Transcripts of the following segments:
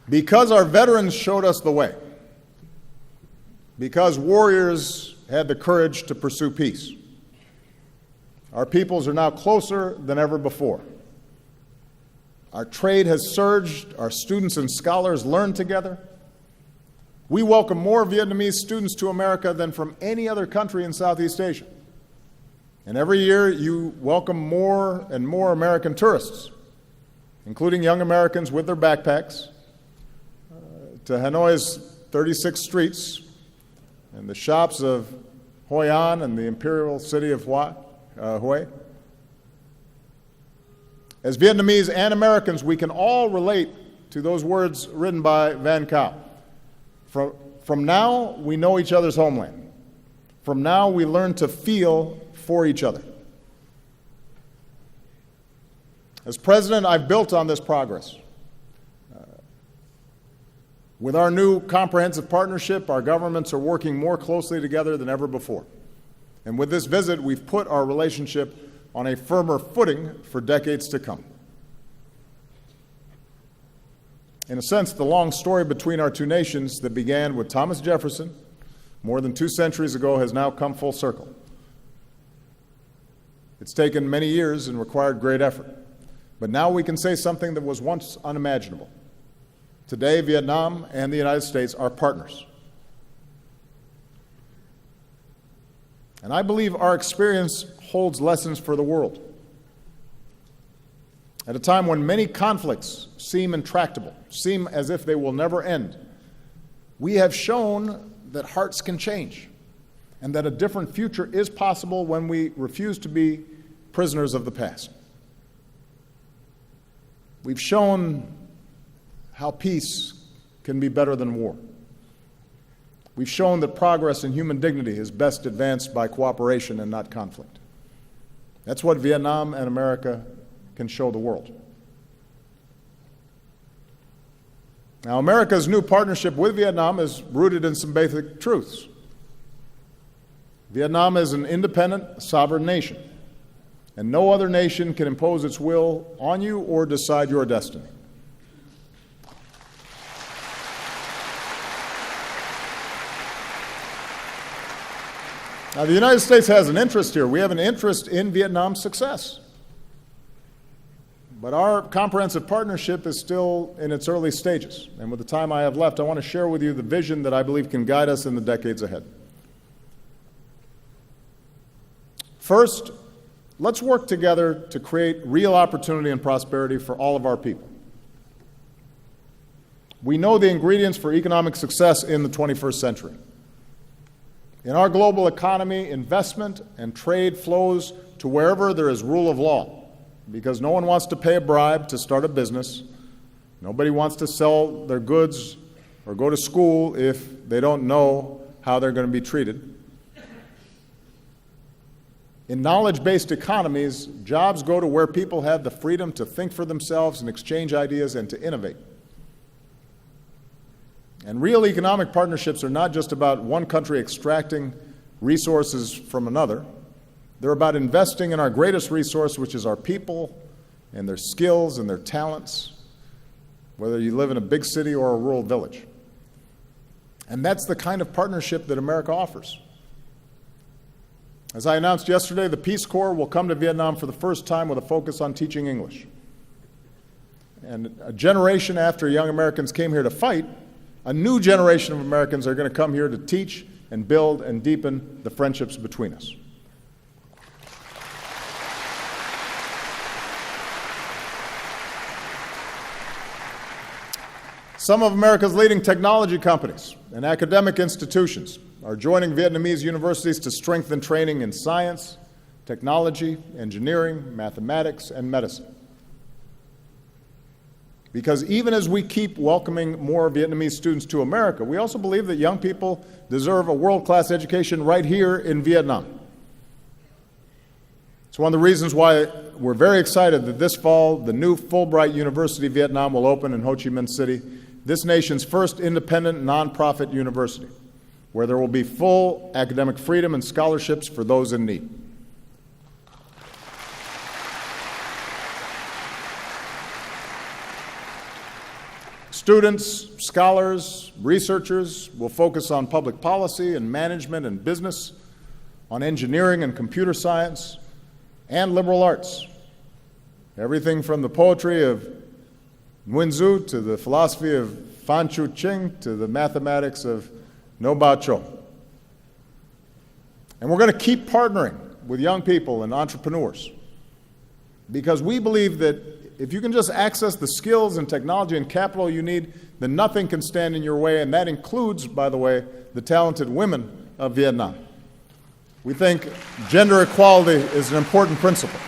Because our veterans showed us the way, because warriors had the courage to pursue peace, our peoples are now closer than ever before. Our trade has surged, our students and scholars learn together. We welcome more Vietnamese students to America than from any other country in Southeast Asia. And every year you welcome more and more American tourists, including young Americans with their backpacks, to Hanoi's 36 streets and the shops of Hoi An and the imperial city of Hue. As Vietnamese and Americans, we can all relate to those words written by Van Cao. From now, we know each other's homeland. From now, we learn to feel for each other. As president, I've built on this progress. With our new comprehensive partnership, our governments are working more closely together than ever before. And with this visit, we've put our relationship on a firmer footing for decades to come. In a sense, the long story between our two nations that began with Thomas Jefferson more than 2 centuries ago has now come full circle. It's taken many years and required great effort. But now we can say something that was once unimaginable. Today, Vietnam and the United States are partners. And I believe our experience holds lessons for the world. At a time when many conflicts seem intractable, seem as if they will never end, we have shown that hearts can change and that a different future is possible when we refuse to be prisoners of the past. We've shown how peace can be better than war. We've shown that progress in human dignity is best advanced by cooperation and not conflict. That's what Vietnam and America can show the world. Now, America's new partnership with Vietnam is rooted in some basic truths. Vietnam is an independent, sovereign nation, and no other nation can impose its will on you or decide your destiny. Now, the United States has an interest here. We have an interest in Vietnam's success. But our comprehensive partnership is still in its early stages. And with the time I have left, I want to share with you the vision that I believe can guide us in the decades ahead. First, let's work together to create real opportunity and prosperity for all of our people. We know the ingredients for economic success in the 21st century. In our global economy, investment and trade flows to wherever there is rule of law, because no one wants to pay a bribe to start a business. Nobody wants to sell their goods or go to school if they don't know how they're going to be treated. In knowledge-based economies, jobs go to where people have the freedom to think for themselves and exchange ideas and to innovate. And real economic partnerships are not just about one country extracting resources from another. They're about investing in our greatest resource, which is our people and their skills and their talents, whether you live in a big city or a rural village. And that's the kind of partnership that America offers. As I announced yesterday, the Peace Corps will come to Vietnam for the first time with a focus on teaching English. And a generation after young Americans came here to fight, a new generation of Americans are going to come here to teach and build and deepen the friendships between us. Some of America's leading technology companies and academic institutions are joining Vietnamese universities to strengthen training in science, technology, engineering, mathematics, and medicine. Because even as we keep welcoming more Vietnamese students to America, we also believe that young people deserve a world-class education right here in Vietnam. It's one of the reasons why we're very excited that this fall the new Fulbright University Vietnam will open in Ho Chi Minh City, this nation's first independent nonprofit university, where there will be full academic freedom and scholarships for those in need. Students, scholars, researchers will focus on public policy and management and business, on engineering and computer science, and liberal arts. Everything from the poetry of Nguyen to the philosophy of Fan Chu Ching to the mathematics of No Bao Cho. And we're going to keep partnering with young people and entrepreneurs because we believe that if you can just access the skills and technology and capital you need, then nothing can stand in your way, and that includes, by the way, the talented women of Vietnam. We think gender equality is an important principle.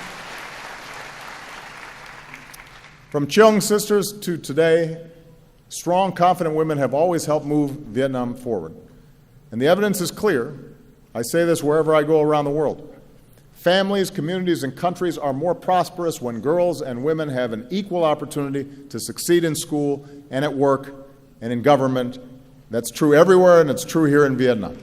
From Cheong sisters to today, strong, confident women have always helped move Vietnam forward. And the evidence is clear. I say this wherever I go around the world. Families, communities, and countries are more prosperous when girls and women have an equal opportunity to succeed in school and at work and in government. That's true everywhere, and it's true here in Vietnam.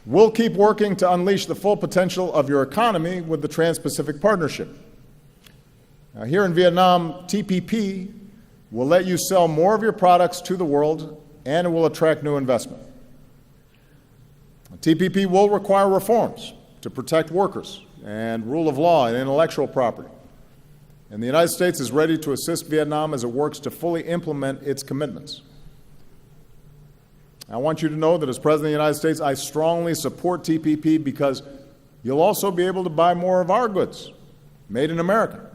We'll keep working to unleash the full potential of your economy with the Trans-Pacific Partnership. Now, here in Vietnam, TPP will let you sell more of your products to the world, and it will attract new investment. TPP will require reforms to protect workers and rule of law and intellectual property. And the United States is ready to assist Vietnam as it works to fully implement its commitments. I want you to know that as President of the United States, I strongly support TPP because you'll also be able to buy more of our goods, made in America.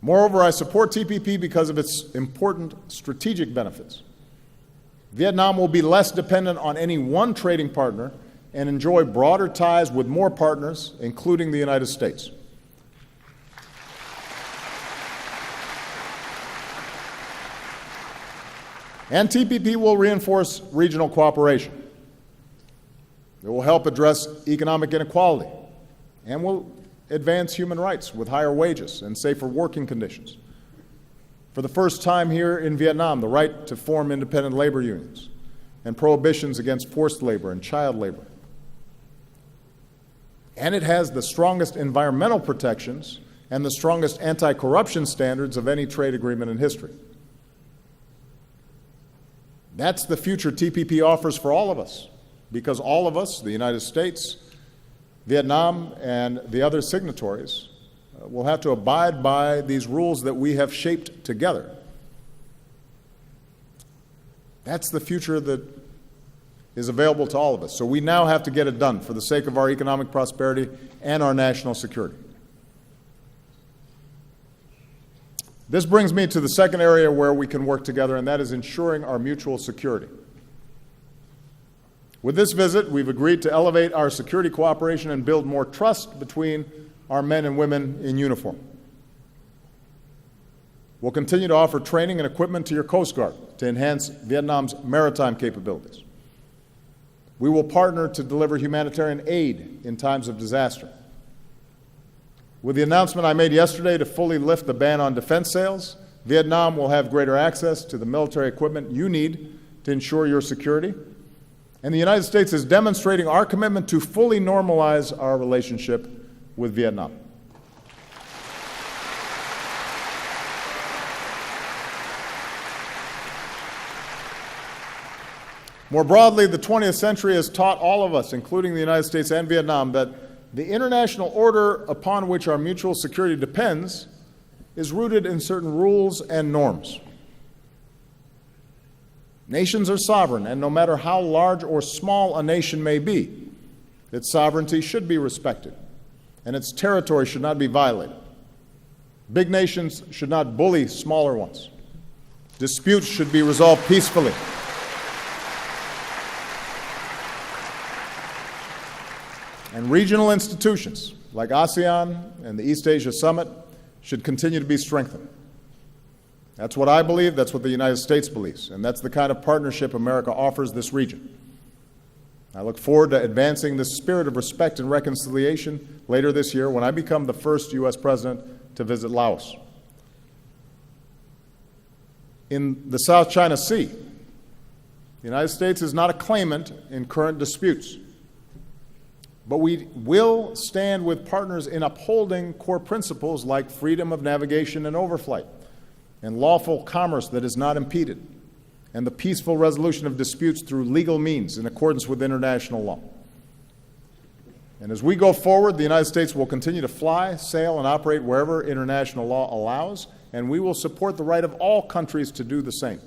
Moreover, I support TPP because of its important strategic benefits. Vietnam will be less dependent on any one trading partner and enjoy broader ties with more partners, including the United States. And TPP will reinforce regional cooperation. It will help address economic inequality and will advance human rights with higher wages and safer working conditions. For the first time here in Vietnam, the right to form independent labor unions and prohibitions against forced labor and child labor. And it has the strongest environmental protections and the strongest anti-corruption standards of any trade agreement in history. That's the future TPP offers for all of us, because all of us, the United States, Vietnam, and the other signatories, will have to abide by these rules that we have shaped together. That's the future that is available to all of us. So we now have to get it done for the sake of our economic prosperity and our national security. This brings me to the second area where we can work together, and that is ensuring our mutual security. With this visit, we've agreed to elevate our security cooperation and build more trust between our men and women in uniform. We'll continue to offer training and equipment to your Coast Guard to enhance Vietnam's maritime capabilities. We will partner to deliver humanitarian aid in times of disaster. With the announcement I made yesterday to fully lift the ban on defense sales, Vietnam will have greater access to the military equipment you need to ensure your security. And the United States is demonstrating our commitment to fully normalize our relationship with Vietnam. More broadly, the 20th century has taught all of us, including the United States and Vietnam, that the international order upon which our mutual security depends is rooted in certain rules and norms. Nations are sovereign, and no matter how large or small a nation may be, its sovereignty should be respected, and its territory should not be violated. Big nations should not bully smaller ones. Disputes should be resolved peacefully. And regional institutions like ASEAN and the East Asia Summit should continue to be strengthened. That's what I believe, that's what the United States believes, and that's the kind of partnership America offers this region. I look forward to advancing this spirit of respect and reconciliation later this year when I become the first U.S. president to visit Laos. In the South China Sea, the United States is not a claimant in current disputes. But we will stand with partners in upholding core principles like freedom of navigation and overflight, and lawful commerce that is not impeded, and the peaceful resolution of disputes through legal means in accordance with international law. And as we go forward, the United States will continue to fly, sail, and operate wherever international law allows, and we will support the right of all countries to do the same.